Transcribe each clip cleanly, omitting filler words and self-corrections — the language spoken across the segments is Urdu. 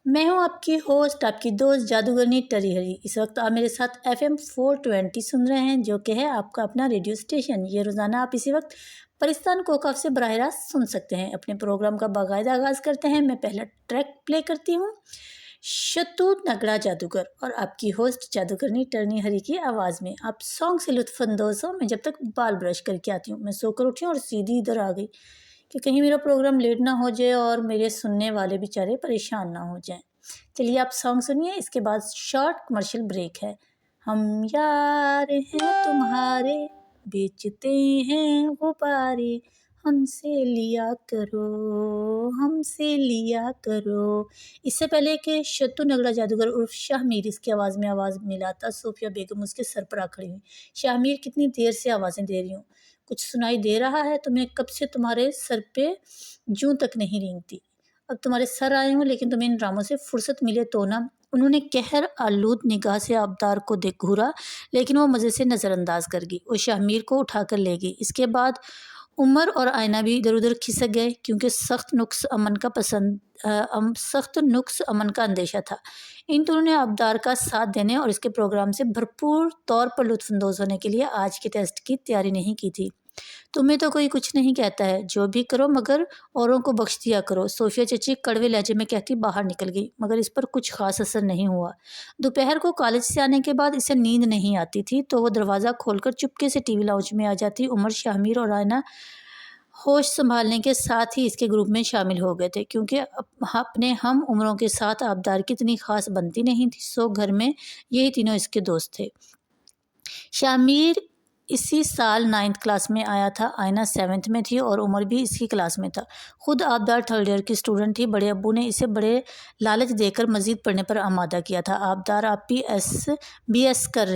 میں ہوں آپ کی ہوسٹ، آپ کی دوست جادوگرنی ٹری ہری۔ اس وقت آپ میرے ساتھ FM 420 سن رہے ہیں، جو کہ ہے آپ کا اپنا ریڈیو اسٹیشن۔ یہ روزانہ آپ اسی وقت پرستان کوکاف سے براہ راست سن سکتے ہیں۔ اپنے پروگرام کا باقاعدہ آغاز کرتے ہیں۔ میں پہلا ٹریک پلے کرتی ہوں، شتوت نگڑا جادوگر، اور آپ کی ہوسٹ جادوگرنی ٹرنی ہری کی آواز میں۔ آپ سانگ سے لطف اندوز ہو۔ میں جب تک بال برش کر کے آتی ہوں، میں سو کر اٹھی ہوں اور سیدھی ادھر آ گئی کہ کہیں میرا پروگرام لیٹ نہ ہو جائے اور میرے سننے والے بیچارے پریشان نہ ہو جائیں۔ چلیے آپ سانگ سنیے، اس کے بعد شارٹ کمرشل بریک ہے۔ ہم یار ہیں تمہارے، بیچتے ہیں غبارے، ہم سے لیا کرو، ہم سے لیا کرو۔ اس سے پہلے کہ شتو نگڑا جادوگر عرف شاہ میر اس کی آواز میں آواز ملاتا، صوفیہ بیگم اس کے سر پر آ کھڑی ہوئی۔ شاہ میر کتنی دیر سے آوازیں دے رہی ہوں، کچھ سنائی دے رہا ہے تمہیں؟ کب سے تمہارے سر پہ جوں تک نہیں رینگتی، اب تمہارے سر آئے ہوں لیکن تمہیں ان ڈراموں سے فرصت ملے تو نا۔ انہوں نے قہر آلود نگاہ سے آبدار کو دیکھ گھورا، لیکن وہ مزے سے نظر انداز کر گئی۔ وہ شاہ میر کو اٹھا کر لے گئی۔ اس کے بعد عمر اور آئینہ بھی ادھر ادھر کھسک گئے، کیونکہ سخت نقص امن کا اندیشہ تھا۔ ان دونوں نے آبدار کا ساتھ دینے اور اس کے پروگرام سے بھرپور طور پر لطف اندوز ہونے کے لیے آج کے ٹیسٹ کی تیاری نہیں کی تھی۔ تمہیں تو کوئی کچھ نہیں کہتا ہے، جو بھی کرو مگر اوروں کو بخش دیا کرو، صوفیہ چچی کڑوے لہجے میں کہتی باہر نکل گئی، مگر اس پر کچھ خاص اثر نہیں ہوا۔ دوپہر کو کالج سے آنے کے بعد اسے نیند نہیں آتی تھی تو وہ دروازہ کھول کر چپکے سے ٹی وی لاؤنج میں آ جاتی۔ عمر، شاہ میر اور آئینہ ہوش سنبھالنے کے ساتھ ہی اس کے گروپ میں شامل ہو گئے تھے، کیونکہ اپنے ہم عمروں کے ساتھ آبدار کی اتنی خاص بنتی نہیں تھی، سو گھر میں یہی تینوں اس کے دوست تھے۔ شاہ میر اسی سال 9th کلاس میں آیا تھا، آئینہ 7th میں تھی اور عمر بھی اسی کلاس میں تھا۔ خود آبدار 3rd ایئر کی اسٹوڈنٹ تھی۔ بڑے ابو نے اسے بڑے لالچ دے کر مزید پڑھنے پر آمادہ کیا تھا۔ آبدار آپ بی ایس سی کر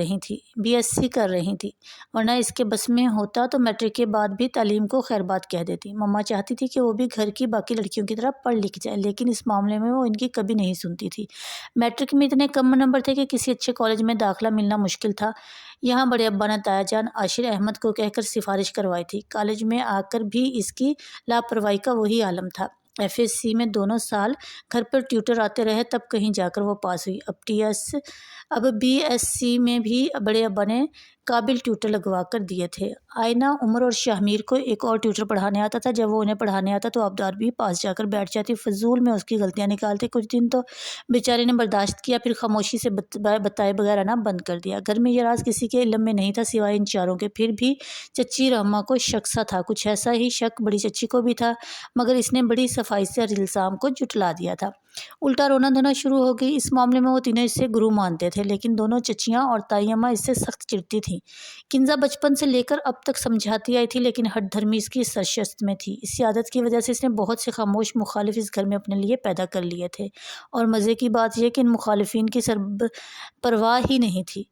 رہی تھی، ورنہ اس کے بس میں ہوتا تو میٹرک کے بعد بھی تعلیم کو خیر بات کہہ دیتی۔ مما چاہتی تھی کہ وہ بھی گھر کی باقی لڑکیوں کی طرح پڑھ لکھ جائے، لیکن اس معاملے میں وہ ان کی کبھی نہیں سنتی تھی۔ میٹرک میں اتنے کم نمبر تھے کہ کسی اچھے کالج میں داخلہ ملنا مشکل تھا۔ یہاں بڑے ابا نے تایا جان عاشر احمد کو کہہ کر سفارش کروائی تھی۔ کالج میں آ کر بھی اس کی لاپرواہی کا وہی عالم تھا۔ FSC میں دونوں سال گھر پر ٹیوٹر آتے رہے، تب کہیں جا کر وہ پاس ہوئی۔ اب BSc میں بھی بڑے ابا نے قابل ٹیوٹر لگوا کر دیے تھے۔ آئینہ، عمر اور شاہ میر کو ایک اور ٹیوٹر پڑھانے آتا تھا۔ جب وہ انہیں پڑھانے آتا تو آبدار بھی پاس جا کر بیٹھ جاتی، فضول میں اس کی غلطیاں نکالتے۔ کچھ دن تو بیچارے نے برداشت کیا، پھر خاموشی سے بتائے بغیر آنا بند کر دیا۔ گھر میں یہ راز کسی کے علم میں نہیں تھا سوائے ان چاروں کے۔ پھر بھی چچی رحمہ کو شک سا تھا، کچھ ایسا ہی شک بڑی چچی کو بھی تھا، مگر اس نے بڑی صفائی سے ہر الزام کو جھٹلا دیا تھا۔ الٹا رونا دھونا شروع ہو گئی۔ اس معاملے میں وہ تینوں اس سے گرو مانتے تھے، لیکن دونوں چچیاں اور تائی اماں اس سے سخت چڑھتی تھیں۔ کنزا بچپن سے لے کر اب تک سمجھاتی آئی تھی، لیکن ہٹ دھرمی اس کی سرشت میں تھی۔ اسی عادت کی وجہ سے اس نے بہت سے خاموش مخالف اس گھر میں اپنے لیے پیدا کر لیے تھے، اور مزے کی بات یہ کہ ان مخالفین کی پرواہ ہی نہیں تھی۔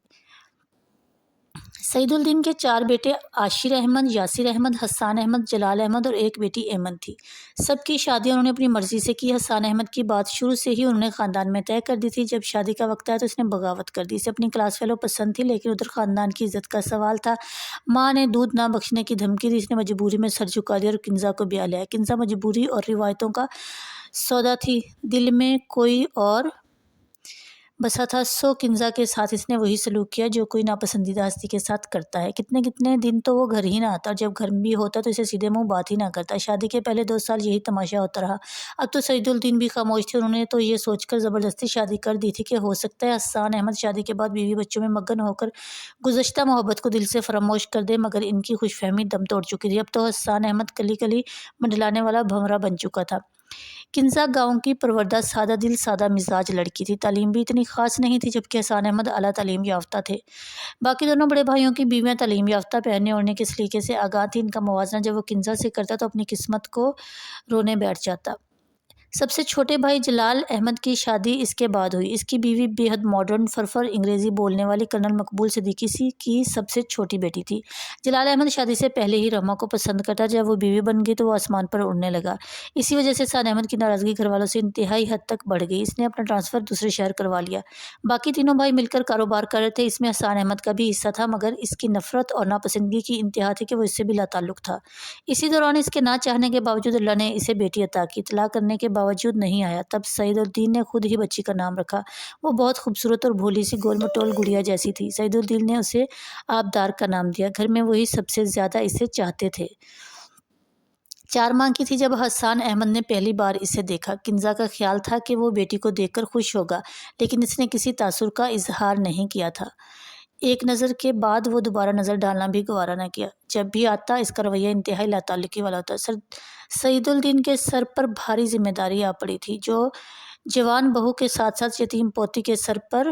سعید الدین کے 4 بیٹے عاشر احمد، یاسر احمد، حسان احمد، جلال احمد اور ایک بیٹی ایمن تھی۔ سب کی شادی انہوں نے اپنی مرضی سے کی۔ حسان احمد کی بات شروع سے ہی انہوں نے خاندان میں طے کر دی تھی۔ جب شادی کا وقت آیا تو اس نے بغاوت کر دی۔ اسے اپنی کلاس فیلو پسند تھی، لیکن ادھر خاندان کی عزت کا سوال تھا۔ ماں نے دودھ نہ بخشنے کی دھمکی دی، اس نے مجبوری میں سر جھکا دیا اور کنزا کو بیاہ لیا۔ کنزا مجبوری اور روایتوں کا سودا تھی، دل میں کوئی اور بسا تھا، سو کنزا کے ساتھ اس نے وہی سلوک کیا جو کوئی ناپسندیدہ ہستی کے ساتھ کرتا ہے۔ کتنے دن تو وہ گھر ہی نہ آتا، اور جب گھر بھی ہوتا تو اسے سیدھے منہ بات ہی نہ کرتا۔ شادی کے پہلے 2 سال یہی تماشا ہوتا رہا۔ اب تو سعید الدین بھی خاموش تھے۔ انہوں نے تو یہ سوچ کر زبردستی شادی کر دی تھی کہ ہو سکتا ہے حسان احمد شادی کے بعد بیوی بچوں میں مگن ہو کر گزشتہ محبت کو دل سے فراموش کر دے، مگر ان کی خوش فہمی دم توڑ چکی تھی۔ اب تو حسان احمد کلی کلی منڈلانے والا بھنورا بن چکا تھا۔ کنزا گاؤں کی پروردہ سادہ دل سادہ مزاج لڑکی تھی، تعلیم بھی اتنی خاص نہیں تھی، جبکہ حسان احمد اعلیٰ تعلیم یافتہ تھے۔ باقی دونوں بڑے بھائیوں کی بیویاں تعلیم یافتہ، پہننے اوڑھنے کے سلیقے سے آگاہ تھی۔ ان کا موازنہ جب وہ کنزا سے کرتا تو اپنی قسمت کو رونے بیٹھ جاتا۔ سب سے چھوٹے بھائی جلال احمد کی شادی اس کے بعد ہوئی۔ اس کی بیوی بے حد ماڈرن فرفر انگریزی بولنے والی کرنل مقبول صدیقی کی سب سے چھوٹی بیٹی تھی۔ جلال احمد شادی سے پہلے ہی رحمہ کو پسند کرتا، جب وہ بیوی بن گئی تو وہ آسمان پر اڑنے لگا۔ اسی وجہ سے حسان احمد کی ناراضگی گھر والوں سے انتہائی حد تک بڑھ گئی۔ اس نے اپنا ٹرانسفر دوسرے شہر کروا لیا۔ باقی تینوں بھائی مل کر کاروبار کر رہے تھے، اس میں حسان احمد کا بھی حصہ تھا، مگر اس کی نفرت اور ناپسندگی کی انتہا تھی کہ وہ اس سے بھی لا تعلق تھا۔ اسی دوران اس کے نہ چاہنے کے باوجود اللہ نے اسے بیٹی عطا کی۔ طلاق کرنے کے باوجود نہیں آیا۔ تب سعید الدین نے خود ہی بچی کا نام رکھا۔ وہ بہت خوبصورت اور بھولی سی گول مٹول گڑیا جیسی تھی۔ سعید الدین نے اسے آبدار کا نام دیا۔ گھر میں وہی سب سے زیادہ اسے چاہتے تھے۔ 4 ماہ کی تھی جب حسان احمد نے پہلی بار اسے دیکھا۔ کنزا کا خیال تھا کہ وہ بیٹی کو دیکھ کر خوش ہوگا، لیکن اس نے کسی تاثر کا اظہار نہیں کیا تھا۔ ایک نظر کے بعد وہ دوبارہ نظر ڈالنا بھی گوارا نہ کیا۔ جب بھی آتا اس کا رویہ انتہائی لا تعلقی والا ہوتا۔ سعید الدین کے سر پر بھاری ذمہ داری آ پڑی تھی، جو جوان بہو کے ساتھ ساتھ یتیم پوتی کے سر پر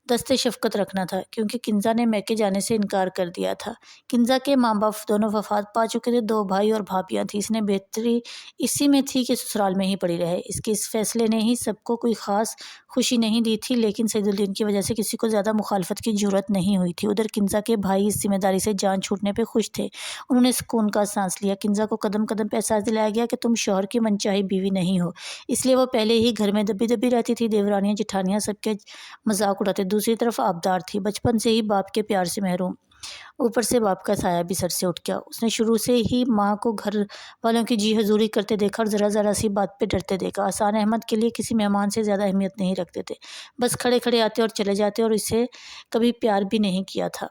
دست شفقت رکھنا تھا، کیونکہ کنزا نے میکے جانے سے انکار کر دیا تھا۔ کنزا کے ماں باپ دونوں وفات پا چکے تھے، 2 بھائی اور بھابیاں تھیں۔ اس نے بہتری اسی میں تھی کہ سسرال میں ہی پڑی رہے۔ اس کے اس فیصلے نے ہی سب کو کوئی خاص خوشی نہیں دی تھی، لیکن سعید الدین کی وجہ سے کسی کو زیادہ مخالفت کی جرأت نہیں ہوئی تھی۔ ادھر کنزا کے بھائی اس ذمہ داری سے جان چھوٹنے پہ خوش تھے۔ انہوں نے سکون کا سانس لیا۔ کنزا کو قدم قدم پہ احساس دلایا گیا کہ تم شوہر کی منچاہی بیوی نہیں ہو، اس لیے وہ پہلے ہی گھر میں دبی دبی رہتی تھی۔ دیورانیاں جٹھانیاں سب کے مذاق اڑاتے۔ دوسری طرف آبدار تھی، بچپن سے ہی باپ کے پیار سے محروم، اوپر سے باپ کا سایہ بھی سر سے اٹھ گیا۔ اس نے شروع سے ہی ماں کو گھر والوں کی جی حضوری کرتے دیکھا اور ذرا ذرا سی بات پہ ڈرتے دیکھا۔ حسان احمد کے لیے کسی مہمان سے زیادہ اہمیت نہیں رکھتے تھے، بس کھڑے کھڑے آتے اور چلے جاتے، اور اسے کبھی پیار بھی نہیں کیا تھا۔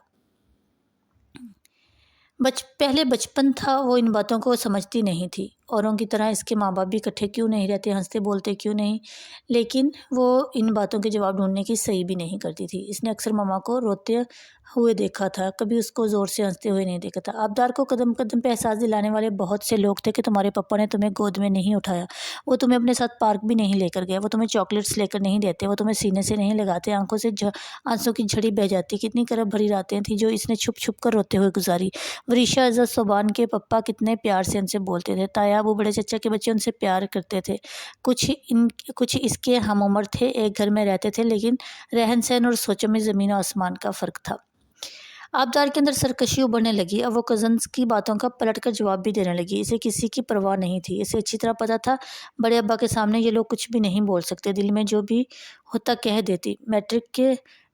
پہلے بچپن تھا، وہ ان باتوں کو سمجھتی نہیں تھی۔ اوروں کی طرح اس کے ماں باپ بھی اکٹھے کیوں نہیں رہتے، ہنستے بولتے کیوں نہیں، لیکن وہ ان باتوں کے جواب ڈھونڈنے کی صحیح بھی نہیں کرتی تھی۔ اس نے اکثر ماما کو روتے ہوئے دیکھا تھا، کبھی اس کو زور سے ہنستے ہوئے نہیں دیکھا تھا۔ آبدار کو قدم قدم پہ احساس دلانے والے بہت سے لوگ تھے کہ تمہارے پپا نے تمہیں گود میں نہیں اٹھایا، وہ تمہیں اپنے ساتھ پارک بھی نہیں لے کر گئے، وہ تمہیں چاکلیٹس لے کر نہیں دیتے، وہ تمہیں سینے سے نہیں لگاتے۔ آنکھوں سے آنسوں کی جھڑی بہہ جاتی۔ کتنی کرب بھری راتیں تھیں جو اس نے چھپ چھپ کر روتے ہوئے گزاری۔ وریشا عزت صوبان کے پپا کتنے پیار سے ان سے بولتے تھے۔ تایا ابو بڑے چچا کے بچے ان سے پیار کرتے تھے۔ کچھ اس کے ہم عمر تھے، ایک گھر میں رہتے تھے، لیکن رہن سہن اور سوچوں میں زمین و آسمان کا فرق تھا۔ آبدار کے اندر سرکشی ابھرنے لگی۔ اب وہ کزنز کی باتوں کا پلٹ کر جواب بھی دینے لگی۔ اسے کسی کی پرواہ نہیں تھی۔ اسے اچھی طرح پتا تھا بڑے ابا کے سامنے یہ لوگ کچھ بھی نہیں بول سکتے، دل میں جو بھی ہوتا کہہ دیتی۔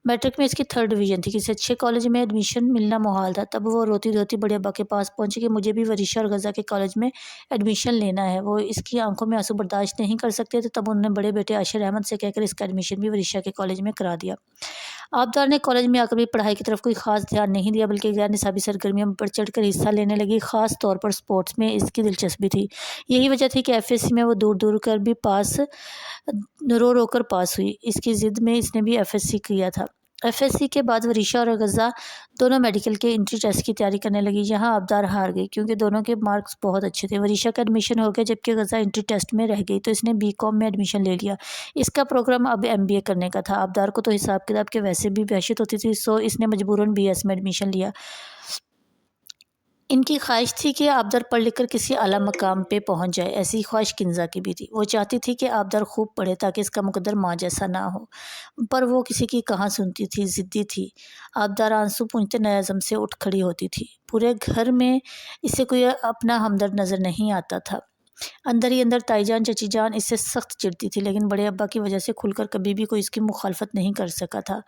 میٹرک میں اس کی 3rd ڈویژن تھی، کسی اچھے کالج میں ایڈمیشن ملنا محال تھا۔ تب وہ روتی دھوتی بڑے ابا کے پاس پہنچی کہ مجھے بھی وریشا اور غزہ کے کالج میں ایڈمیشن لینا ہے۔ وہ اس کی آنکھوں میں آنسو برداشت نہیں کر سکتے تھے، تب انہوں نے بڑے بیٹے عاشر احمد سے کہہ کر اس کا ایڈمیشن بھی وریشا کے کالج میں کرا دیا۔ آبدار نے کالج میں آ کر بھی پڑھائی کی طرف کوئی خاص دھیان نہیں دیا، بلکہ غیر نصابی سرگرمیوں میں بڑھ چڑھ کر حصہ لینے لگی۔ خاص طور پر سپورٹس میں اس کی دلچسپی تھی۔ یہی وجہ تھی کہ FSC میں وہ دور دور کر بھی رو رو کر پاس ہوئی۔ اس کی ضد میں اس نے بھی FSC کیا تھا۔ FSC کے بعد وریشا اور غزہ دونوں میڈیکل کے انٹری ٹیسٹ کی تیاری کرنے لگی۔ یہاں آبدار ہار گئی کیونکہ دونوں کے مارکس بہت اچھے تھے۔ وریشا کا ایڈمیشن ہو گیا جبکہ غزہ انٹری ٹیسٹ میں رہ گئی، تو اس نے BCom میں ایڈمیشن لے لیا۔ اس کا پروگرام اب MBA کرنے کا تھا۔ آبدار کو تو حساب کتاب کے ویسے بھی وحشت ہوتی تھی، سو اس نے مجبوراً BS میں ایڈمیشن لیا۔ ان کی خواہش تھی کہ آبدار پڑھ لکھ کر کسی اعلیٰ مقام پہ پہنچ جائے۔ ایسی خواہش کنزا کی بھی تھی۔ وہ چاہتی تھی کہ آبدار خوب پڑھے تاکہ اس کا مقدر ماں جیسا نہ ہو، پر وہ کسی کی کہاں سنتی تھی، ضدی تھی۔ آبدار آنسو پونچھتے نظم سے اٹھ کھڑی ہوتی تھی۔ پورے گھر میں اسے کوئی اپنا ہمدرد نظر نہیں آتا تھا۔ اندر ہی اندر تائی جان چچی جان اس سے سخت چڑھتی تھی، لیکن بڑے ابا کی وجہ سے کھل کر کبھی بھی کوئی اس کی مخالفت نہیں کر سکا تھا۔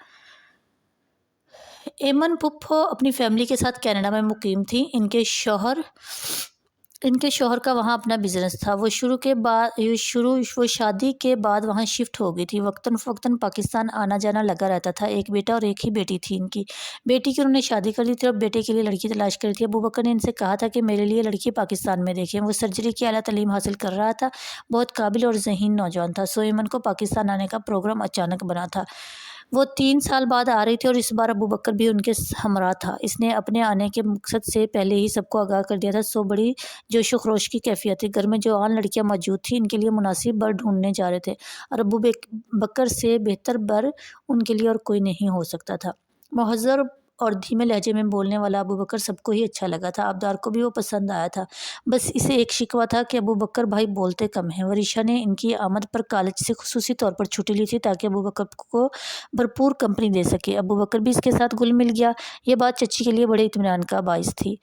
ایمن پھپھو اپنی فیملی کے ساتھ کینیڈا میں مقیم تھی۔ ان کے شوہر کا وہاں اپنا بزنس تھا۔ وہ شادی کے بعد وہاں شفٹ ہو گئی تھی۔ وقتاً فوقتاً پاکستان آنا جانا لگا رہتا تھا۔ ایک بیٹا اور ایک ہی بیٹی تھی ان کی۔ بیٹی کی انہوں نے شادی کر لی تھی اور بیٹے کے لیے لڑکی تلاش کری تھی۔ ابوبکر نے ان سے کہا تھا کہ میرے لیے لڑکی پاکستان میں دیکھیں۔ وہ سرجری کی اعلیٰ تعلیم حاصل کر رہا تھا، بہت قابل اور ذہین نوجوان تھا، سو ایمن کو پاکستان آنے کا پروگرام اچانک بنا تھا۔ وہ 3 سال بعد آ رہی تھی اور اس بار ابوبکر بھی ان کے ہمراہ تھا۔ اس نے اپنے آنے کے مقصد سے پہلے ہی سب کو آگاہ کر دیا تھا، سو بڑی جوش و خروش کی کیفیت تھی۔ گھر میں جو آن لڑکیاں موجود تھیں ان کے لیے مناسب بر ڈھونڈنے جا رہے تھے، اور ابوبکر سے بہتر بر ان کے لیے اور کوئی نہیں ہو سکتا تھا۔ مہذب اور دھیمے لہجے میں بولنے والا ابوبکر سب کو ہی اچھا لگا تھا۔ آبدار کو بھی وہ پسند آیا تھا، بس اسے ایک شکوہ تھا کہ ابوبکر بھائی بولتے کم ہیں۔ وریشا نے ان کی آمد پر کالج سے خصوصی طور پر چھٹی لی تھی تاکہ ابوبکر کو بھرپور کمپنی دے سکے۔ ابوبکر بھی اس کے ساتھ گل مل گیا۔ یہ بات چچی کے لیے بڑے اطمینان کا باعث تھی۔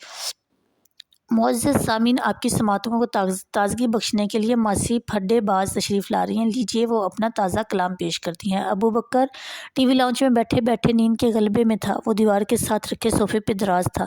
معزز سامعین، آپ کی سماعتوں کو تازگی بخشنے کے لیے ماسی پھڈے باز تشریف لا رہی ہیں۔ لیجیے وہ اپنا تازہ کلام پیش کرتی ہیں۔ ابوبکر ٹی وی لاؤنج میں بیٹھے بیٹھے نیند کے غلبے میں تھا۔ وہ دیوار کے ساتھ رکھے صوفے پہ دراز تھا۔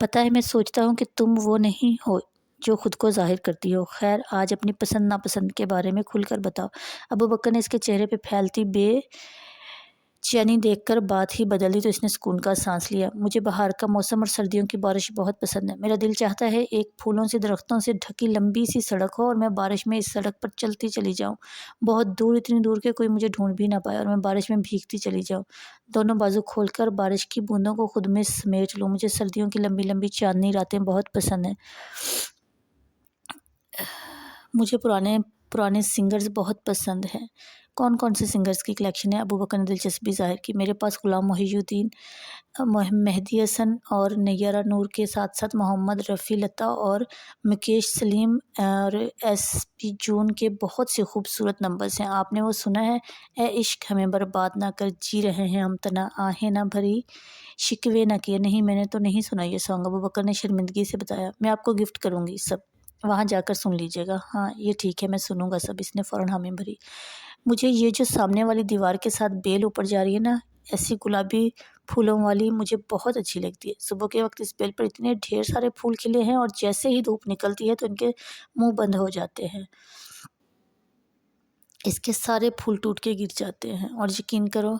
پتہ ہے میں سوچتا ہوں کہ تم وہ نہیں ہو جو خود کو ظاہر کرتی ہو۔ خیر آج اپنی پسند ناپسند کے بارے میں کھل کر بتاؤ۔ ابو بکر نے اس کے چہرے پہ پھیلتی بے چینی دیکھ کر بات ہی بدل دی تو اس نے سکون کا سانس لیا۔ مجھے بہار کا موسم اور سردیوں کی بارش بہت پسند ہے۔ میرا دل چاہتا ہے ایک پھولوں سے درختوں سے ڈھکی لمبی سی سڑک ہو اور میں بارش میں اس سڑک پر چلتی چلی جاؤں، بہت دور، اتنی دور کہ کوئی مجھے ڈھونڈ بھی نہ پائے، اور میں بارش میں بھیگتی چلی جاؤں، دونوں بازو کھول کر بارش کی بوندوں کو خود میں سمیٹ لوں۔ مجھے سردیوں کی لمبی لمبی چاندنی راتیں بہت پسند ہیں۔ مجھے پرانے سنگرز بہت پسند ہیں۔ کون کون سے سنگرز کی کلیکشن ہے؟ ابو بکر نے دلچسپی ظاہر کی۔ میرے پاس غلام محی الدین، مہدی حسن اور نیارہ نور کے ساتھ ساتھ محمد رفیع، لتا اور مکیش سلیم اور ایس پی جون کے بہت سے خوبصورت نمبرز ہیں۔ آپ نے وہ سنا ہے؟ اے عشق ہمیں برباد نہ کر، جی رہے ہیں ہم تنہا، آہیں نہ بھری، شکوے نہ کیے۔ نہیں، میں نے تو نہیں سنا یہ سانگ، ابو بکر نے شرمندگی سے بتایا۔ میں آپ کو گفٹ کروں گی، سب وہاں جا کر سن لیجیے گا۔ ہاں یہ ٹھیک ہے، میں سنوں گا سب، اس نے فوراً حامی بھری۔ مجھے یہ جو سامنے والی دیوار کے ساتھ بیل اوپر جا رہی ہے نا، ایسی گلابی پھولوں والی، مجھے بہت اچھی لگتی ہے۔ صبح کے وقت اس بیل پر اتنے ڈھیر سارے پھول کھلے ہیں اور جیسے ہی دھوپ نکلتی ہے تو ان کے منہ بند ہو جاتے ہیں، اس کے سارے پھول ٹوٹ کے گر جاتے ہیں، اور یقین کرو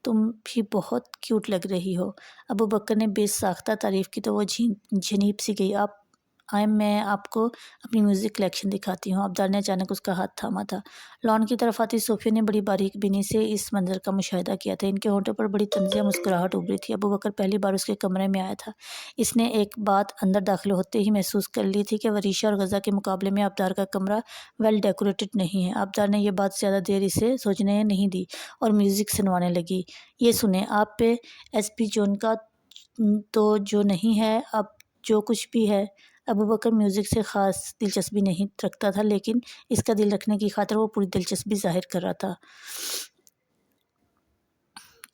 تم بھی بہت کیوٹ لگ رہی ہو۔ ابو بکر نے بے ساختہ تعریف کی تو وہ جھنیپ سی گئی۔ میں آپ کو اپنی میوزک کلیکشن دکھاتی ہوں۔ ابدار نے اچانک اس کا ہاتھ تھاما تھا۔ لان کی طرف آتی صوفیہ نے بڑی باریک بینی سے اس منظر کا مشاہدہ کیا تھا۔ ان کے ہونٹوں پر بڑی طنزیہ مسکراہٹ ابھری تھی۔ ابو بکر پہلی بار اس کے کمرے میں آیا تھا۔ اس نے ایک بات اندر داخل ہوتے ہی محسوس کر لی تھی کہ وریشہ اور غزہ کے مقابلے میں ابدار کا کمرہ ویل ڈیکوریٹڈ نہیں ہے۔ ابدار نے یہ بات زیادہ دیر اسے سوچنے نہیں دی اور میوزک سنوانے لگی۔ یہ سنیں، آپ پہ ایس پی جون کا تو جو نہیں ہے، اب جو کچھ بھی ہے۔ ابو بکر میوزک سے خاص دلچسپی نہیں رکھتا تھا، لیکن اس کا دل رکھنے کی خاطر وہ پوری دلچسپی ظاہر کر رہا تھا۔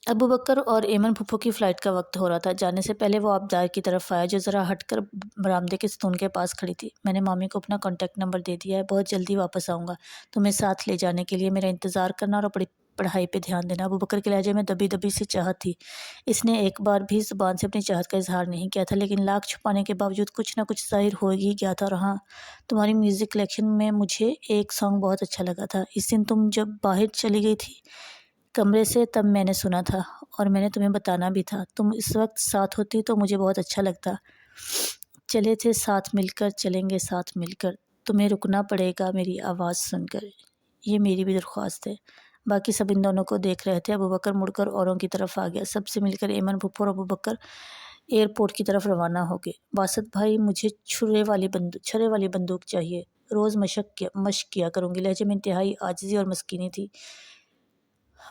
ابو بکر اور ایمن پھپھو کی فلائٹ کا وقت ہو رہا تھا۔ جانے سے پہلے وہ ابدار کی طرف آیا، جو ذرا ہٹ کر برآمدے کے ستون کے پاس کھڑی تھی۔ میں نے مامی کو اپنا کانٹیکٹ نمبر دے دیا ہے، بہت جلدی واپس آؤں گا، تمہیں ساتھ لے جانے کے لیے میرا انتظار کرنا اور اپنی پڑھائی پہ دھیان دینا۔ ابو بکر کے لہجے میں دبی دبی سی چاہت تھی۔ اس نے ایک بار بھی زبان سے اپنی چاہت کا اظہار نہیں کیا تھا، لیکن لاکھ چھپانے کے باوجود کچھ نہ کچھ ظاہر ہو ہی گیا تھا۔ اور ہاں، تمہاری میوزک کلیکشن میں مجھے ایک سانگ بہت اچھا لگا تھا۔ اس دن تم جب باہر چلی گئی تھی کمرے سے، تب میں نے سنا تھا اور میں نے تمہیں بتانا بھی تھا۔ تم اس وقت ساتھ ہوتی تو مجھے بہت اچھا لگتا۔ چلے تھے ساتھ مل کر، چلیں گے ساتھ مل کر، تمہیں رکنا پڑے گا میری آواز سن کر، یہ میری بھی درخواست ہے۔ باقی سب ان دونوں کو دیکھ رہے تھے۔ ابو بکر مڑ کر اوروں کی طرف آ گیا۔ سب سے مل کر ایمن پھپھو اور ابو بکر ایئرپورٹ کی طرف روانہ ہو گئے۔ باسط بھائی، مجھے چھرے والی بندوق چاہیے، روز مشق کیا کروں گی۔ لہجے میں انتہائی عاجزی اور مسکینی تھی۔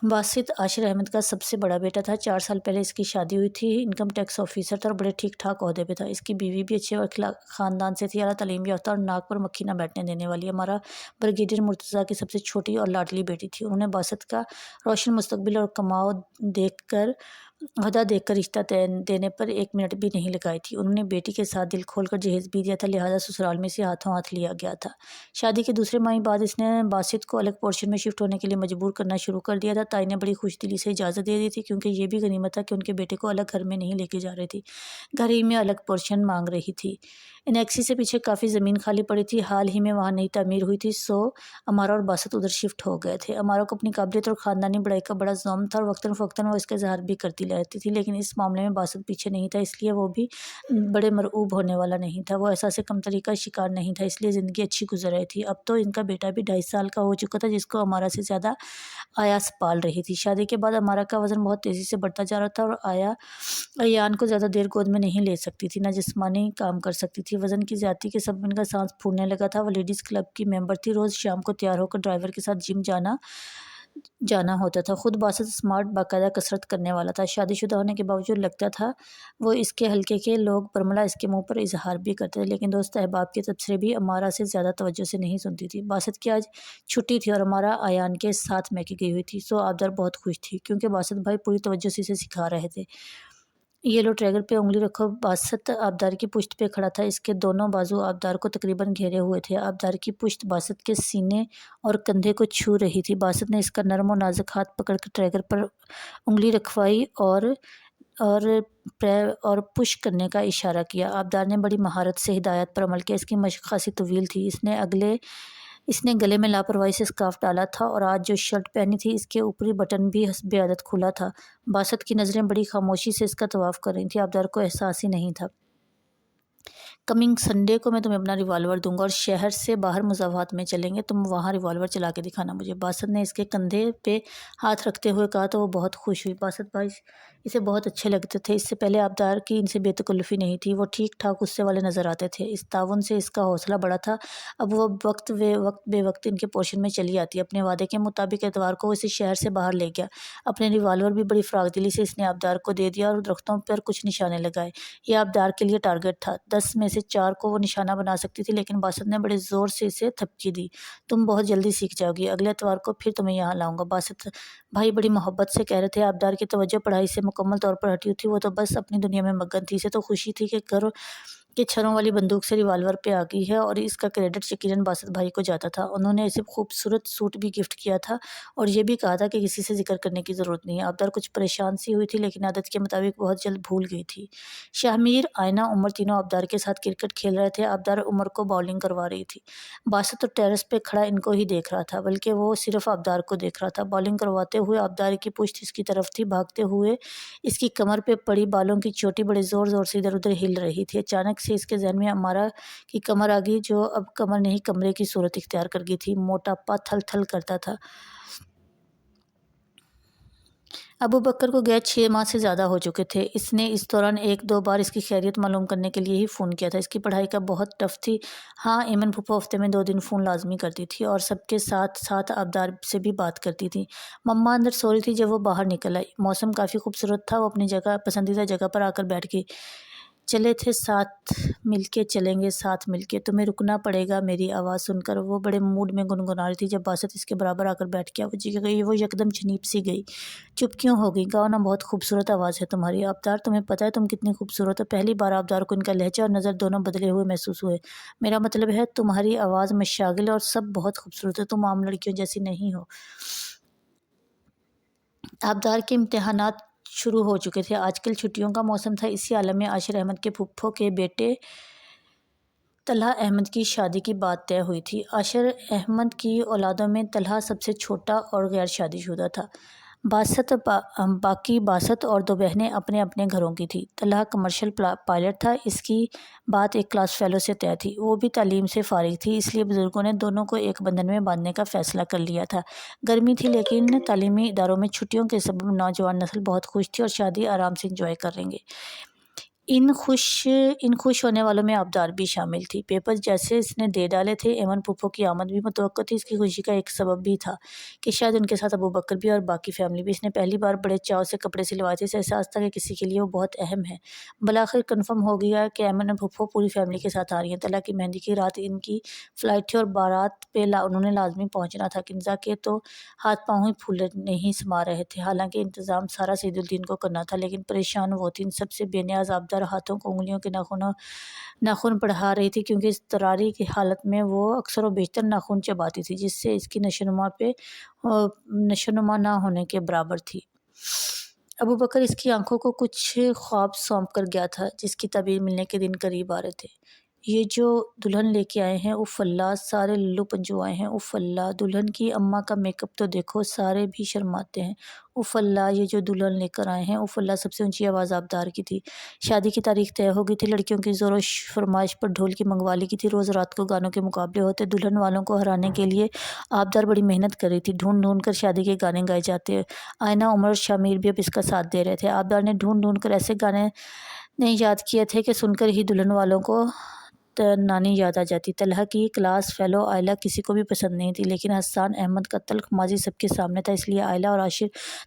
باسط عاشر احمد کا سب سے بڑا بیٹا تھا۔ 4 سال پہلے اس کی شادی ہوئی تھی۔ انکم ٹیکس آفیسر تھا اور بڑے ٹھیک ٹھاک عہدے پہ تھا۔ اس کی بیوی بھی اچھے خاندان سے تھی، اعلیٰ تعلیم یافتہ اور ناک پر مکھی نہ بیٹھنے دینے والی۔ ہمارا بریگیڈیئر مرتضیٰ کی سب سے چھوٹی اور لاڈلی بیٹی تھی۔ انہوں نے باسط کا روشن مستقبل اور عہدہ دیکھ کر رشتہ دینے پر 1 منٹ بھی نہیں لگائی تھی۔ انہوں نے بیٹی کے ساتھ دل کھول کر جہیز بھی دیا تھا، لہٰذا سسرال میں سے ہاتھوں ہاتھ لیا گیا تھا۔ شادی کے دوسرے ماہ بعد اس نے باسط کو الگ پورشن میں شفٹ ہونے کے لیے مجبور کرنا شروع کر دیا تھا۔ تائی نے بڑی خوش دلی سے اجازت دے دی تھی، کیونکہ یہ بھی غنیمت تھا کہ ان کے بیٹے کو الگ گھر میں نہیں لے کے جا رہی تھی، گھر ہی میں الگ پورشن مانگ رہی تھی۔ انیکسی سے پیچھے کافی زمین خالی پڑی تھی، حال ہی میں وہاں نئی تعمیر ہوئی تھی، سو امارا اور باسط ادھر شفٹ ہو گئے تھے۔ امارا کو اپنی قابلیت اور خاندانی بڑائی کا بڑا ذوق تھا اور وقتاً فوقتاً وہ اس کا اظہار بھی کرتی رہتی تھی، لیکن اس معاملے میں باسط پیچھے نہیں تھا، اس لیے وہ بھی بڑے مرعوب ہونے والا نہیں تھا۔ وہ احساس کمتری کا شکار نہیں تھا، اس لیے زندگی اچھی گزر رہی تھی۔ اب تو ان کا بیٹا بھی 2.5 سال کا ہو چکا تھا، جس کو امارا سے زیادہ آیاس پال رہی تھی۔ شادی کے بعد امارا کا وزن بہت تیزی سے بڑھتا جا رہا تھا اور ایان کو زیادہ دیر گود میں نہیں لے سکتی تھی، نہ جسمانی کام کر سکتی تھی۔ وزن کی زیادتی کے سبب ان کا سانس پھولنے لگا تھا۔ وہ لیڈیز کلب کی ممبر تھی، روز شام کو تیار ہو کر ڈرائیور کے ساتھ جم جانا ہوتا تھا۔ خود باسط اسمارٹ، باقاعدہ کسرت کرنے والا تھا۔ شادی شدہ ہونے کے باوجود لگتا تھا وہ اس کے حلقے کے لوگ برملا اس کے منہ پر اظہار بھی کرتے تھے، لیکن دوست احباب کے تبصرے بھی امارا سے زیادہ توجہ سے نہیں سنتی تھی۔ باسط کی آج چھٹی تھی اور امارا ایان کے ساتھ میکے گئی ہوئی تھی، سو آبدار بہت خوش تھی، کیونکہ باسط بھائی پوری توجہ سے اسے سکھا رہے تھے۔ یہ لو ٹریگر پہ انگلی رکھو۔ باسط آبدار کی پشت پہ کھڑا تھا، اس کے دونوں بازو آبدار کو تقریباً گھیرے ہوئے تھے۔ آبدار کی پشت باسط کے سینے اور کندھے کو چھو رہی تھی۔ باسط نے اس کا نرم و نازک ہاتھ پکڑ کر ٹریگر پر انگلی رکھوائی اور اور پش کرنے کا اشارہ کیا۔ آبدار نے بڑی مہارت سے ہدایت پر عمل کیا۔ اس کی مشق خاصی طویل تھی۔ اس نے گلے میں لاپرواہی سے اسکارف ڈالا تھا اور آج جو شرٹ پہنی تھی اس کے اوپری بٹن بھی حسب عادت کھلا تھا۔ باسط کی نظریں بڑی خاموشی سے اس کا طواف کر رہی تھیں۔ آبدار کو احساس ہی نہیں تھا۔ کمنگ سنڈے کو میں تمہیں اپنا ریوالور دوں گا اور شہر سے باہر مضافات میں چلیں گے، تم وہاں ریوالور چلا کے دکھانا مجھے۔ باسط نے اس کے کندھے پہ ہاتھ رکھتے ہوئے کہا تو وہ بہت خوش ہوئی۔ باسط بھائی اسے بہت اچھے لگتے تھے۔ اس سے پہلے آبدار کی ان سے بے تکلفی نہیں تھی۔ وہ ٹھیک ٹھاک غصے والے نظر آتے تھے۔ اس تعاون سے اس کا حوصلہ بڑا تھا۔ اب وہ وقت بے وقت ان کے پوشن میں چلی آتی۔ اپنے وعدے کے مطابق اتوار کو اسے شہر سے باہر لے گیا۔ اپنے ریوالور بھی بڑی فراغ دلی سے اس نے آبدار کو دے دیا اور درختوں پر کچھ نشانے لگائے۔ یہ آبدار کے لیے ٹارگٹ تھا۔ 10 میں سے 4 کو وہ نشانہ بنا سکتی تھی، لیکن باسط نے بڑے زور سے اسے تھپکی دی۔ تم بہت جلدی سیکھ جاؤ گی، اگلے اتوار کو پھر تمہیں یہاں لاؤں گا۔ باسط بھائی بڑی محبت سے کہہ رہے تھے۔ آبدار کی توجہ پڑھائی سے مکمل طور پر ہٹی تھی۔ وہ تو بس اپنی دنیا میں مگن تھی۔ اسے تو خوشی تھی کہ گھر کے چھروں والی بندوق سے ریوالور پہ آ گئی ہے اور اس کا کریڈٹ یقیناً باسط بھائی کو جاتا تھا۔ انہوں نے اسے خوبصورت سوٹ بھی گفٹ کیا تھا اور یہ بھی کہا تھا کہ کسی سے ذکر کرنے کی ضرورت نہیں ہے۔ آبدار کچھ پریشان سی ہوئی تھی، لیکن عادت کے مطابق بہت جلد بھول گئی تھی۔ شاہ آئینہ عمر تینوں آبدار کے ساتھ کرکٹ کھیل رہے تھے۔ آبدار عمر کو باؤلنگ کروا رہی تھی۔ باسط تو ٹیرس پہ کھڑا ان کو ہی دیکھ رہا تھا، بلکہ وہ صرف آبدار کو دیکھ رہا تھا۔ باؤلنگ کرواتے ہوئے آبدار کی پشت اس کی طرف تھی۔ بھاگتے ہوئے اس کی کمر پہ پڑی بالوں کی چوٹی بڑے زور زور سے ادھر ادھر ہل رہی تھی۔ اچانک سے اس کے ذہن میں امارہ کی کمر آ گئی، جو اب کمر نہیں کمرے کی صورت اختیار کر گئی تھی۔ موٹاپا تھل تھل کرتا تھا۔ ابو بکر کو گئے 6 ماہ سے زیادہ ہو چکے تھے۔ اس نے اس دوران 1-2 بار اس کی خیریت معلوم کرنے کے لیے ہی فون کیا تھا۔ اس کی پڑھائی کا بہت ٹف تھی۔ ہاں، ایمن پھپھو ہفتے میں 2 دن فون لازمی کرتی تھی اور سب کے ساتھ ساتھ آبدار سے بھی بات کرتی تھی۔ مما اندر سو رہی تھی جب وہ باہر نکل آئی۔ موسم کافی خوبصورت تھا۔ وہ اپنی پسندیدہ جگہ پر آ کر بیٹھ گئی۔ چلے تھے ساتھ مل کے چلیں گے، ساتھ مل کے تمہیں رکنا پڑے گا۔ میری آواز سن کر وہ بڑے موڈ میں گنگنا رہی تھی۔ جب باسط اس کے برابر آ کر بیٹھ گیا وہ یکدم چھنیپ سی گئی۔ چپ کیوں ہو گئی؟ گاؤ نا، بہت خوبصورت آواز ہے تمہاری۔ آبدار تمہیں پتہ ہے تم کتنی خوبصورت ہو؟ پہلی بار آبدار کو ان کا لہجہ اور نظر دونوں بدلے ہوئے محسوس ہوئے۔ میرا مطلب ہے تمہاری آواز، مشاغل اور سب بہت خوبصورت ہے۔ تم عام لڑکیوں جیسی نہیں ہو۔ آبدار کے امتحانات شروع ہو چکے تھے۔ آج کل چھٹیوں کا موسم تھا۔ اسی عالم میں عاشر احمد کے پھپھو کے بیٹے طلحہ احمد کی شادی کی بات طے ہوئی تھی۔ عاشر احمد کی اولادوں میں طلحہ سب سے چھوٹا اور غیر شادی شدہ تھا۔ باقی باسط اور 2 بہنیں اپنے اپنے گھروں کی تھیں۔ طلحہ کمرشل پائلٹ تھا۔ اس کی بات ایک کلاس فیلو سے طے تھی۔ وہ بھی تعلیم سے فارغ تھی، اس لیے بزرگوں نے دونوں کو ایک بندھن میں باندھنے کا فیصلہ کر لیا تھا۔ گرمی تھی، لیکن تعلیمی اداروں میں چھٹیوں کے سبب نوجوان نسل بہت خوش تھی اور شادی آرام سے انجوائے کریں گے۔ ان خوش ہونے والوں میں آبدار بھی شامل تھی۔ پیپر جیسے اس نے دے ڈالے تھے۔ ایمن پھپھو کی آمد بھی متوقع تھی۔ اس کی خوشی کا ایک سبب بھی تھا کہ شاید ان کے ساتھ ابو بکر بھی اور باقی فیملی بھی۔ اس نے پہلی بار بڑے چاؤ سے کپڑے سلوائے تھے۔ اسے احساس تھا کہ کسی کے لیے وہ بہت اہم ہے۔ بالآخر کنفرم ہو گیا کہ ایمن پھپھو پوری فیملی کے ساتھ آ رہی ہیں۔ طلحہ کی مہندی کی رات ان کی فلائٹ تھی اور بارات پہ انہوں نے لازمی پہنچنا تھا۔ کنزا کے تو ہاتھ پاؤں ہی پھولے نہیں سما رہے تھے۔ حالانکہ انتظام سارا سعید الدین کو کرنا تھا، لیکن پریشان وہ تھی۔ ان سب سے بے نیاز آبدار ہاتھوں کو انگلیوں کے ناخن پڑھا رہی تھی، کیونکہ اضطراری کی حالت میں وہ اکثر و بیشتر ناخن چباتی تھی، جس سے اس کی نشوونما نہ ہونے کے برابر تھی۔ ابو بکر اس کی آنکھوں کو کچھ خواب سونپ کر گیا تھا، جس کی تعبیر ملنے کے دن قریب آ رہے تھے۔ یہ جو دلہن لے کے آئے ہیں، اف اللہ، سارے للو پنجو آئے ہیں۔ اف اللہ، دلہن کی اماں کا میک اپ تو دیکھو، سارے بھی شرماتے ہیں۔ اف اللہ، یہ جو دلہن لے کر آئے ہیں۔ اف اللہ، سب سے اونچی آواز آبدار کی تھی۔ شادی کی تاریخ طے ہو گئی تھی۔ لڑکیوں کی زور و فرمائش پر ڈھول کی منگوا لی گئی تھی۔ روز رات کو گانوں کے مقابلے ہوتے۔ دلہن والوں کو ہرانے کے لیے آبدار بڑی محنت کر رہی تھی۔ ڈھونڈ ڈھونڈ کر شادی کے گانے گائے جاتے۔ آئینہ عمر اور شاہ بھی اب اس کا ساتھ دے رہے تھے۔ آبدار نے ڈھونڈ ڈھونڈ کر ایسے گانے یاد کیے تھے کہ سن کر ہی دلہن والوں کو نانی یاد آ جاتی۔ طلحہ کی کلاس فیلو آئلہ کسی کو بھی پسند نہیں تھی، لیکن حسان احمد کا تلخ ماضی سب کے سامنے تھا، اس لیے آئلہ اور عاشر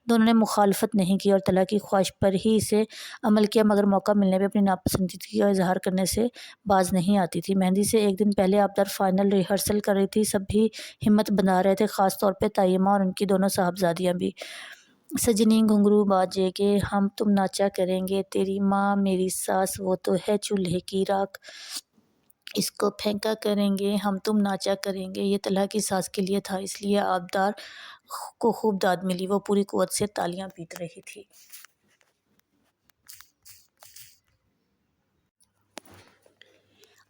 دونوں نے مخالفت نہیں کی اور طلحہ کی خواہش پر ہی اسے عمل کیا، مگر موقع ملنے پہ اپنی ناپسندیدگی کا اظہار کرنے سے باز نہیں آتی تھی۔ مہندی سے ایک دن پہلے آبدار فائنل ریہرسل کر رہی تھی۔ سب بھی ہمت بندھا رہے تھے، خاص طور پہ طیمہ اور ان کی دونوں صاحبزادیاں بھی۔ سجنی گھنگرو باجے گے، ہم تم ناچا کریں گے، تیری ماں میری ساس وہ تو ہے چولہے کی راکھ، اس کو پھینکا کریں گے، ہم تم ناچا کریں گے۔ یہ طلحہ کی ساس کے لیے تھا، اس لیے آبدار کو خوب داد ملی۔ وہ پوری قوت سے تالیاں پیٹ رہی تھی۔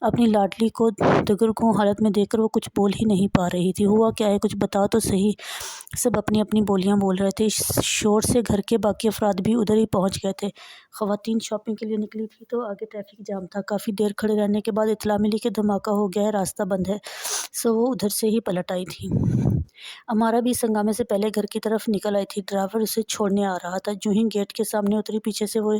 اپنی لاڈلی کو دگرگوں حالت میں دیکھ کر وہ کچھ بول ہی نہیں پا رہی تھی۔ ہوا کیا ہے، کچھ بتاؤ تو صحیح۔ سب اپنی اپنی بولیاں بول رہے تھے۔ اس شور سے گھر کے باقی افراد بھی ادھر ہی پہنچ گئے تھے۔ خواتین شاپنگ کے لیے نکلی تھی تو آگے ٹریفک جام تھا۔ کافی دیر کھڑے رہنے کے بعد اطلاع ملی کہ دھماکہ ہو گیا ہے، راستہ بند ہے، سو وہ ادھر سے ہی پلٹ آئی تھی۔ امارا بھی اس ہنگامے سے پہلے گھر کی طرف نکل آئی تھی۔ ڈرائیور اسے چھوڑنے آ رہا تھا۔ جو ہی گیٹ کے سامنے اتری، پیچھے سے وہ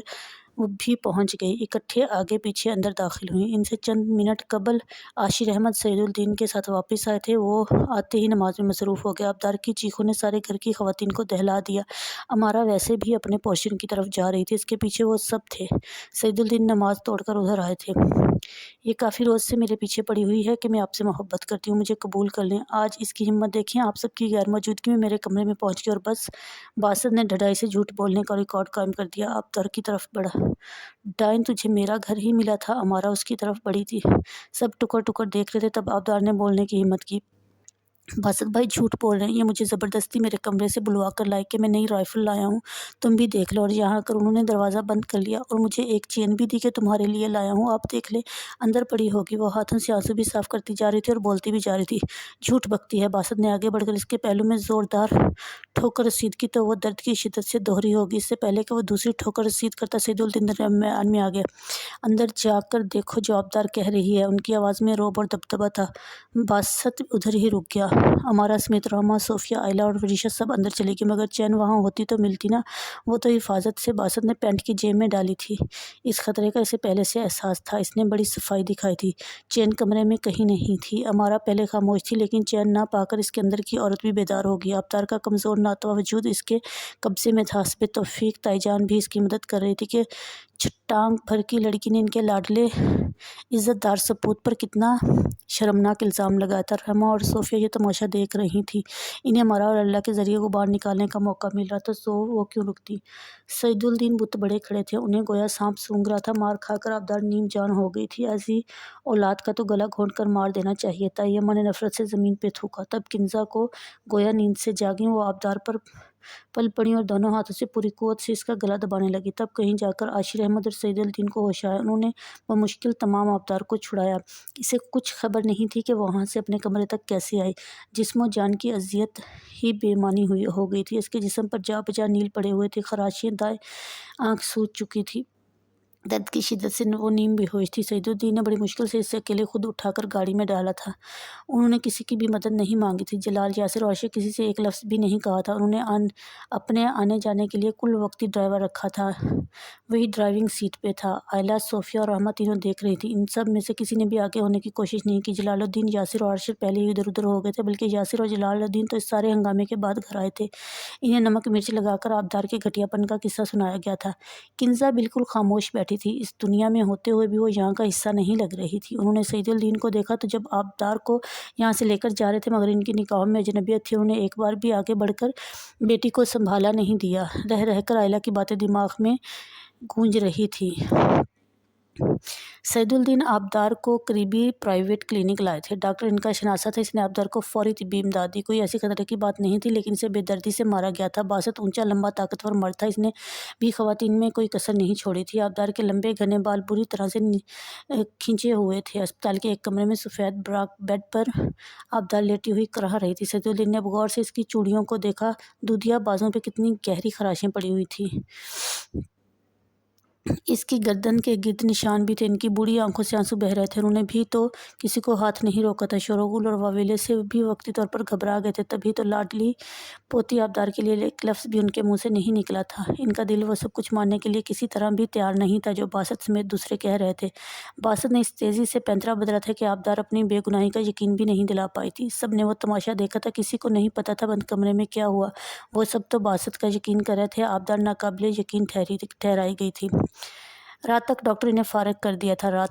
بھی پہنچ گئی۔ اکٹھے آگے پیچھے اندر داخل ہوئیں۔ ان سے چند منٹ قبل عاشر احمد سعید الدین کے ساتھ واپس آئے تھے۔ وہ آتے ہی نماز میں مصروف ہو گیا۔ آبدار کی چیخوں نے سارے گھر کی خواتین کو دہلا دیا۔ امارا ویسے بھی اپنے پورشن کی طرف جا رہی تھی، اس کے پیچھے وہ سب تھے۔ سعید الدین نماز توڑ کر ادھر آئے تھے۔ یہ کافی روز سے میرے پیچھے پڑی ہوئی ہے کہ میں آپ سے محبت کرتی ہوں، مجھے قبول کر لیں۔ آج اس کی ہمت دیکھیں، آپ سب کی غیر موجودگی میں میرے کمرے میں پہنچ گئی اور بس۔ باسط نے ڈھڈائی سے جھوٹ بولنے کا ریکارڈ قائم کر دیا۔ آبدار کی طرف بڑھا۔ ڈائن، تجھے میرا گھر ہی ملا تھا۔ امارا اس کی طرف بڑھی تھی۔ سب ٹکر ٹکر دیکھ رہے تھے۔ تب آبدار نے بولنے کی ہمت کی۔ باسط بھائی جھوٹ بول رہے ہیں، یہ مجھے زبردستی میرے کمرے سے بلوا کر لائے کہ میں نئی رائفل لایا ہوں، تم بھی دیکھ لو۔ اور یہاں آ کر انہوں نے دروازہ بند کر لیا اور مجھے ایک چین بھی دی کہ تمہارے لیے لایا ہوں، آپ دیکھ لیں، اندر پڑی ہوگی۔ وہ ہاتھوں سے آنسو بھی صاف کرتی جا رہی تھی اور بولتی بھی جا رہی تھی۔ جھوٹ بکتی ہے۔ باسط نے آگے بڑھ کر اس کے پہلو میں زوردار ٹھوکر رسید کی تو وہ درد کی شدت سے دوہری ہوگی۔ اس سے پہلے کہ وہ دوسری ٹھوکر رسید کرتا، سعید الدین درمیان میں آ گیا۔ اندر جا کر دیکھو جو آبدار کہہ رہی ہے۔ ان کی آواز میں رعب اور دبدبہ تھا۔ باسط ادھر ہی رک گیا۔ امارا سمیت راما، صوفیہ، آئلہ اور وریشا سب اندر چلی گئی، مگر چین وہاں ہوتی تو ملتی نا، وہ تو حفاظت سے باسط نے پینٹ کی جیب میں ڈالی تھی۔ اس خطرے کا اسے پہلے سے احساس تھا۔ اس نے بڑی صفائی دکھائی تھی۔ چین کمرے میں کہیں نہیں تھی۔ امارا پہلے خاموش تھی، لیکن چین نہ پا کر اس کے اندر کی عورت بھی بیدار ہو گئی۔ آبدار کا کمزور ناتواں وجود اس کے قبضے میں تھا۔ حسب توفیق تائی جان بھی اس کی مدد کر رہی تھی کہ چٹان بھر کی لڑکی نے ان کے لاڈلے عزت دار سپوت پر کتنا شرمناک الزام لگایا تھا۔ راما اور صوفیہ یہ تماشا دیکھ رہی تھیں۔ انہیں امارا اور اللہ کے ذریعے غبار نکالنے کا موقع مل رہا تھا، سو وہ کیوں رکتی۔ سعید الدین بت بڑے کھڑے تھے، انہیں گویا سانپ سونگھ رہا تھا۔ مار کھا کر آبدار نیم جان ہو گئی تھی۔ ایسی اولاد کا تو گلا گھونٹ کر مار دینا چاہیے تھا۔ یما نے نفرت سے زمین پہ تھوکا۔ تب کنزا کو گویا نیند سے جاگیں، وہ آبدار پر پل پڑیں اور دونوں ہاتھوں سے پوری قوت سے اس کا گلا دبانے لگی۔ تب کہیں جا کر عاشر احمد اور سعید الدین کو ہوش آیا۔ انہوں نے بمشکل تمام آبدار کو چھڑایا۔ اسے کچھ خبر نہیں تھی کہ وہ وہاں سے اپنے کمرے تک کیسے آئی۔ جسم و جان کی اذیت ہی بے معنی ہو گئی تھی۔ اس کے جسم پر جا بجا نیل پڑے ہوئے تھے، خراشیاں، دائیں آنکھ سوج چکی تھی۔ درد کی شدت سے وہ نیم بے ہوش تھی۔ سعید الدین نے بڑی مشکل سے اسے اکیلے خود اٹھا کر گاڑی میں ڈالا تھا۔ انہوں نے کسی کی بھی مدد نہیں مانگی تھی۔ جلال، یاسر اور عاشق کسی سے ایک لفظ بھی نہیں کہا تھا۔ انہوں نے اپنے آنے جانے کے لیے کل وقتی ڈرائیور رکھا تھا، وہی ڈرائیونگ سیٹ پہ تھا۔ آئلہ، صوفیہ اور راما تینوں دیکھ رہی تھیں۔ ان سب میں سے کسی نے بھی آگے ہونے کی کوشش نہیں کی۔ جلال الدین، یاسر اور عاشق پہلے ہی ادھر ادھر ہو گئے تھے، بلکہ یاسر اور جلال الدین تو اس سارے ہنگامے کے بعد گھر آئے تھے۔ انہیں نمک مرچ لگا کر آبدار کے گھٹیا پن کا قصہ سنایا گیا تھا۔ کنزا بالکل خاموش بیٹھی تھی۔ اس دنیا میں ہوتے ہوئے بھی وہ یہاں کا حصہ نہیں لگ رہی تھی۔ انہوں نے سعید الدین کو دیکھا تو جب آبدار کو یہاں سے لے کر جا رہے تھے، مگر ان کی نگاہوں میں اجنبیت تھی۔ انہوں نے ایک بار بھی آگے بڑھ کر بیٹی کو سنبھالا نہیں دیا۔ رہ رہ کر آئلہ کی باتیں دماغ میں گونج رہی تھی۔ سعید الدین آبدار کو قریبی پرائیویٹ کلینک لائے تھے۔ ڈاکٹر ان کا شناسا تھا۔ اس نے آبدار کو فوری طبی امداد دی۔ کوئی ایسی خطرے کی بات نہیں تھی، لیکن اسے بے دردی سے مارا گیا تھا۔ باسط اونچا لمبا طاقتور مرد تھا۔ اس نے بھی خواتین میں کوئی کسر نہیں چھوڑی تھی۔ آبدار کے لمبے گھنے بال بری طرح سے کھنچے ہوئے تھے۔ اسپتال کے ایک کمرے میں سفید براک بیڈ پر آبدار لیٹی ہوئی کراہ رہی تھی۔ سعید الدین نے اب غور سے اس کی چوڑیوں کو دیکھا۔ دودھیا بازوں پہ کتنی گہری خراشیں پڑی ہوئی تھیں۔ اس کی گردن کے گرد نشان بھی تھے۔ ان کی بوڑھی آنکھوں سے آنسو بہہ رہے تھے۔ انہوں نے بھی تو کسی کو ہاتھ نہیں روکا تھا۔ شور و غل اور واویلے سے بھی وقتی طور پر گھبرا گئے تھے۔ تبھی تو لاڈلی پوتی آبدار کے لیے ایک لفظ بھی ان کے منہ سے نہیں نکلا تھا۔ ان کا دل وہ سب کچھ ماننے کے لیے کسی طرح بھی تیار نہیں تھا جو باسط سمیت دوسرے کہہ رہے تھے۔ باسط نے اس تیزی سے پینترا بدلا تھا کہ آبدار اپنی بے گناہی کا یقین بھی نہیں دلا پائی تھی۔ سب نے وہ تماشا دیکھا تھا، کسی کو نہیں پتا تھا بند کمرے میں کیا ہوا۔ وہ سب تو باسط کا یقین کر رہے تھے۔ آبدار ناقابل یقین ٹھہرائی گئی تھی۔ رات تک ڈاکٹر انہیں فارغ کر دیا تھا۔ رات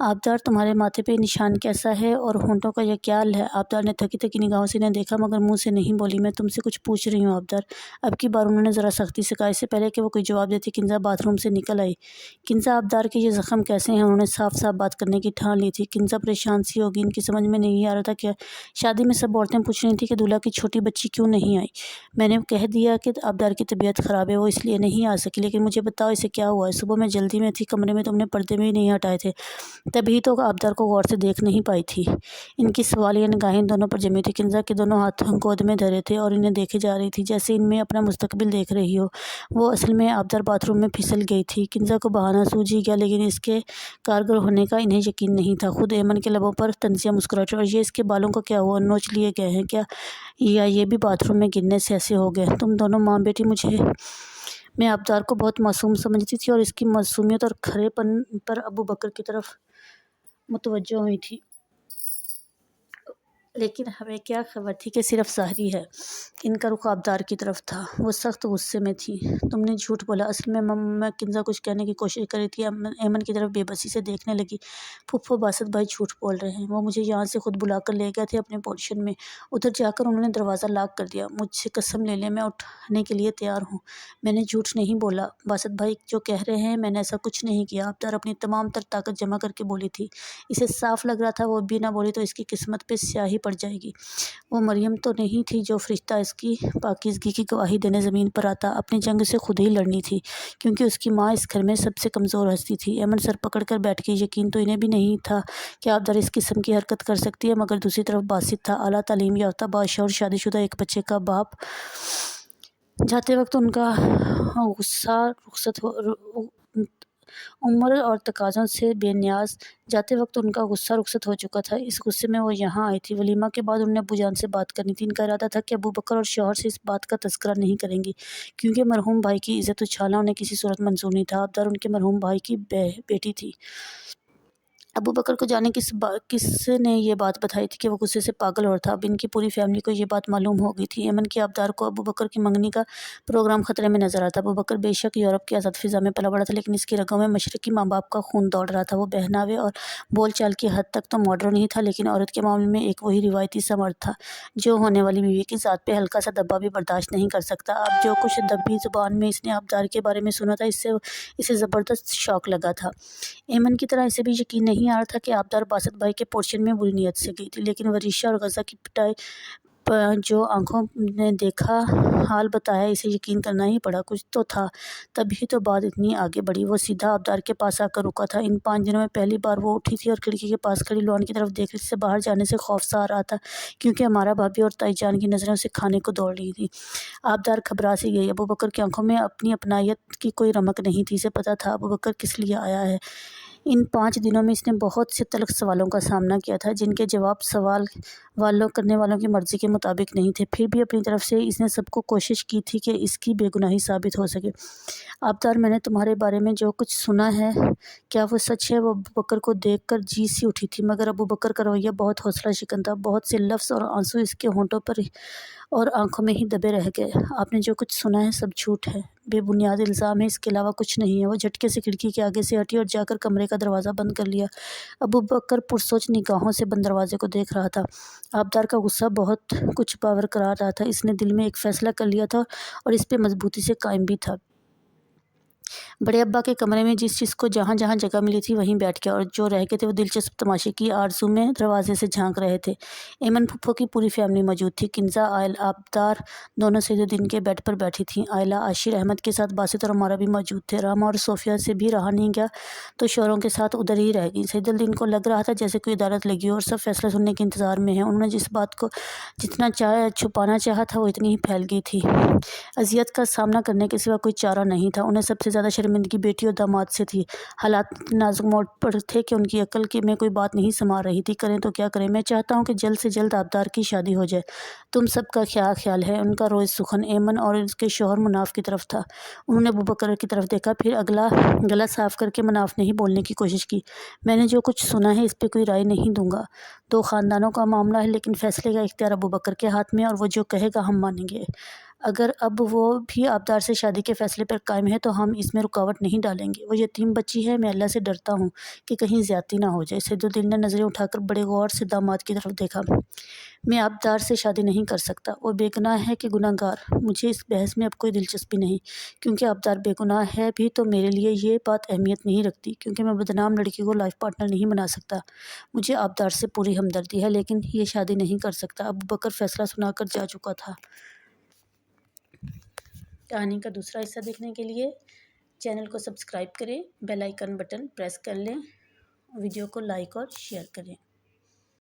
آبدار تمہارے ماتھے پہ نشان کیسا ہے اور ہونٹوں کا یہ کیا حال ہے؟ آبدار نے تھکی تھکی نگاہوں سے انہیں دیکھا مگر منہ سے نہیں بولی۔ میں تم سے کچھ پوچھ رہی ہوں آبدار۔ اب کی بار انہوں نے ذرا سختی سے کہا۔ اس سے پہلے کہ وہ کوئی جواب دیتی کنزا باتھ روم سے نکل آئی۔ کنزا آبدار کے یہ زخم کیسے ہیں؟ انہوں نے صاف صاف بات کرنے کی ٹھان لی تھی۔ کنزا پریشان سی ہوگی، ان کی سمجھ میں نہیں آ رہا تھا کہ شادی میں سب عورتیں پوچھ رہی تھیں کہ دولہا کی چھوٹی بچی کیوں نہیں آئی۔ میں نے کہہ دیا کہ آبدار کی طبیعت خراب ہے، وہ اس لیے نہیں آ سکی، لیکن مجھے بتاؤ اسے کیا ہوا ہے؟ صبح میں جلدی میں تھی، کمرے میں تم نے پردے بھی نہیں ہٹائے تھے، تبھی تو آبدار کو غور سے دیکھ نہیں پائی تھی۔ ان کی سوالیہ نگاہیں دونوں پر جمی تھی۔ کنزا کے دونوں ہاتھ گود میں دھرے تھے اور انہیں دیکھے جا رہی تھی جیسے ان میں اپنا مستقبل دیکھ رہی ہو۔ وہ اصل میں آبدار باتھ روم میں پھسل گئی تھی۔ کنزا کو بہانہ سوجھ ہی گیا، لیکن اس کے کارگر ہونے کا انہیں یقین نہیں تھا۔ خود ایمن کے لبوں پر طنزیہ مسکراہٹ، اور یہ اس کے بالوں کو کیا ہوا؟ نوچ لیے گئے ہیں کیا؟ یا یہ بھی باتھ روم میں گرنے سے ایسے ہو گئے؟ تم دونوں ماں بیٹی میں آبدار کو بہت معصوم سمجھتی تھی اور اس کی معصومیت اور کھرے پن پر ابو بکر کی طرف متوجہ ہوئی تھی، لیکن ہمیں کیا خبر تھی کہ صرف ظاہری ہے۔ ان کا رخ آبدار کی طرف تھا۔ وہ سخت غصے میں تھی۔ تم نے جھوٹ بولا۔ اصل میں کنزا کچھ کہنے کی کوشش کر رہی تھی۔ ایمن کی طرف بے بسی سے دیکھنے لگی۔ پھپھو باسط بھائی جھوٹ بول رہے ہیں، وہ مجھے یہاں سے خود بلا کر لے گئے تھے اپنے پورشن میں۔ ادھر جا کر انہوں نے دروازہ لاک کر دیا۔ مجھ سے قسم لے لیں، میں اٹھنے کے لیے تیار ہوں۔ میں نے جھوٹ نہیں بولا، باسط بھائی جو کہہ رہے ہیں میں نے ایسا کچھ نہیں کیا۔ آبدار اپنی تمام تر طاقت جمع کر کے بولی تھی۔ اسے صاف لگ رہا تھا وہ بھی نہ بولی تو اس کی قسمت پہ سیاہی پڑ جائے گی۔ وہ مریم تو نہیں تھی جو فرشتہ اس کی پاکیزگی کی گواہی دینے زمین پر آتا۔ اپنی جنگ سے خود ہی لڑنی تھی، کیونکہ اس کی ماں اس گھر میں سب سے کمزور ہستی تھی۔ ایمن سر پکڑ کر بیٹھ گئی۔ یقین تو انہیں بھی نہیں تھا کہ آبدار اس قسم کی حرکت کر سکتی ہے، مگر دوسری طرف باسط تھا، اعلیٰ تعلیم یافتہ، باشعور، شادی شدہ ایک بچے کا باپ۔ جاتے وقت ان کا غصہ عمر اور تقاضوں سے بے نیاز، جاتے وقت ان کا غصہ رخصت ہو چکا تھا۔ اس غصے میں وہ یہاں آئی تھی۔ ولیمہ کے بعد انہوں نے ابو جان سے بات کرنی تھی۔ ان کا ارادہ تھا کہ ابو بکر اور شوہر سے اس بات کا تذکرہ نہیں کریں گی، کیونکہ مرحوم بھائی کی عزت اچھالنا انہیں کسی صورت منظور نہیں تھا۔ آبدار ان کے مرحوم بھائی کی بیٹی تھی۔ ابو بکر کو جانے کس نے یہ بات بتائی تھی کہ وہ غصے سے پاگل ہو رہا تھا۔ اب ان کی پوری فیملی کو یہ بات معلوم ہو گئی تھی۔ ایمن کی آبدار کو ابو بکر کی منگنی کا پروگرام خطرے میں نظر آتا۔ ابو بکر بے شک یورپ کی آزاد فضا میں پلا بڑا تھا، لیکن اس کی رگوں میں مشرقی ماں باپ کا خون دوڑ رہا تھا۔ وہ بہناوے اور بول چال کی حد تک تو ماڈرن ہی تھا، لیکن عورت کے معاملے میں ایک وہی روایتی سا مرد تھا جو ہونے والی بیوی کی ذات پہ ہلکا سا دبا بھی برداشت نہیں کر سکتا۔ اب جو کچھ دبی زبان میں اس نے آبدار کے بارے میں سنا تھا، اسے زبردست شوق لگا تھا۔ ایمن کی طرح اسے بھی یقین نہیں آ رہا تھا کہ آبدار باسط بھائی کے پورشن میں بری نیت سے گئی تھی، لیکن ورشہ اور غزہ کی پٹائی جو آنکھوں نے دیکھا حال بتایا، اسے یقین کرنا ہی پڑا۔ کچھ تو تھا، تبھی تو بات اتنی آگے بڑھی۔ وہ سیدھا آبدار کے پاس آ کر رکا تھا۔ ان 5 دنوں میں پہلی بار وہ اٹھی تھی اور کھڑکی کے پاس کھڑی لون کی طرف دیکھ رہی تھی۔ باہر جانے سے خوف سا آ رہا تھا، کیونکہ ہمارا بھابھی اور تائی جان کی نظریں اسے کھانے کو دوڑ رہی تھیں۔ آبدار گھبرا سی گئی۔ ابو بکر کی آنکھوں میں اپنی اپنائیت کی کوئی رمق نہیں تھی۔ اسے پتہ تھا ابو بکر کس لیے آیا ہے۔ ان 5 دنوں میں اس نے بہت سے تلخ سوالوں کا سامنا کیا تھا، جن کے جواب سوال کرنے والوں کی مرضی کے مطابق نہیں تھے۔ پھر بھی اپنی طرف سے اس نے سب کو کوشش کی تھی کہ اس کی بے گناہی ثابت ہو سکے۔ آبدار، میں نے تمہارے بارے میں جو کچھ سنا ہے کیا وہ سچ ہے؟ وہ ابو بکر کو دیکھ کر جی سی اٹھی تھی، مگر ابو بکر کا رویہ بہت حوصلہ شکن تھا۔ بہت سے لفظ اور آنسو اس کے ہونٹوں پر اور آنکھوں میں ہی دبے رہ گئے۔ آپ نے جو کچھ سنا ہے سب جھوٹ ہے، بے بنیاد الزام ہے، اس کے علاوہ کچھ نہیں ہے۔ وہ جھٹکے سے کھڑکی کے آگے سے ہٹی اور جا کر کمرے کا دروازہ بند کر لیا۔ ابو بکر پرسوچ نگاہوں سے بند دروازے کو دیکھ رہا تھا۔ آبدار کا غصہ بہت کچھ باور کرا رہا تھا۔ اس نے دل میں ایک فیصلہ کر لیا تھا اور اس پہ مضبوطی سے قائم بھی تھا۔ بڑے ابا کے کمرے میں جس کو جہاں جہاں جگہ ملی تھی وہیں بیٹھ گیا، اور جو رہ گئے تھے وہ دلچسپ تماشے کی آرزو میں دروازے سے جھانک رہے تھے۔ ایمن پھپھو کی پوری فیملی موجود تھی۔ کنزا، آبدار دونوں سیدالدین کے بیڈ پر بیٹھی تھیں۔ آئلہ، عاشر، احمد کے ساتھ باسط اور عمارہ بھی موجود تھے۔ راما اور صوفیہ سے بھی رہا نہیں گیا تو شوہروں کے ساتھ ادھر ہی رہ گئی۔ سیدالدین کو لگ رہا تھا جیسے کوئی عدالت لگی ہو اور سب فیصلہ سننے کے انتظار میں ہیں۔ انہوں نے جس بات کو جتنا چھپانا چاہا تھا وہ اتنی ہی پھیل گئی تھی۔ اذیت کا سامنا کرنے کے سوا کوئی چارہ نہیں تھا۔ انہیں سب سے زیادہ شرمندگی بیٹی اور داماد سے تھی۔ حالات نازک موڑ پر تھے کہ ان کی عقل میں کوئی بات نہیں سما رہی تھی۔ کریں تو کیا کریں؟ میں چاہتا ہوں کہ جلد سے جلد آبدار کی شادی ہو جائے۔ تم سب کا کیا خیال ہے؟ ان کا روئے سخن ایمن اور اس کے شوہر مناف کی طرف تھا۔ انہوں نے ابو بکر کی طرف دیکھا، پھر گلا صاف کر کے مناف نے ہی بولنے کی کوشش کی۔ میں نے جو کچھ سنا ہے اس پہ کوئی رائے نہیں دوں گا۔ 2 خاندانوں کا معاملہ ہے، لیکن فیصلے کا اختیار ابو بکر کے ہاتھ میں، اور وہ جو کہے گا ہم مانیں گے۔ اگر اب وہ بھی آبدار سے شادی کے فیصلے پر قائم ہے تو ہم اس میں رکاوٹ نہیں ڈالیں گے۔ وہ یتیم بچی ہے، میں اللہ سے ڈرتا ہوں کہ کہیں زیادتی نہ ہو جائے۔ سیدالدین نے نظریں اٹھا کر بڑے غور سے داماد کی طرف دیکھا۔ میں آبدار سے شادی نہیں کر سکتا، وہ بے گناہ ہے کہ گناہ گار۔ مجھے اس بحث میں اب کوئی دلچسپی نہیں، کیونکہ آبدار بے گناہ ہے بھی تو میرے لیے یہ بات اہمیت نہیں رکھتی، کیونکہ میں بدنام لڑکی کو لائف پارٹنر نہیں بنا سکتا۔ مجھے آبدار سے پوری ہمدردی ہے، لیکن یہ شادی نہیں کر سکتا۔ ابوبکر فیصلہ سنا کر جا چکا تھا۔ کہانی کا دوسرا حصہ دیکھنے کے لیے چینل کو سبسکرائب کریں، بیل آئیکن بٹن پریس کر لیں، ویڈیو کو لائک اور شیئر کریں۔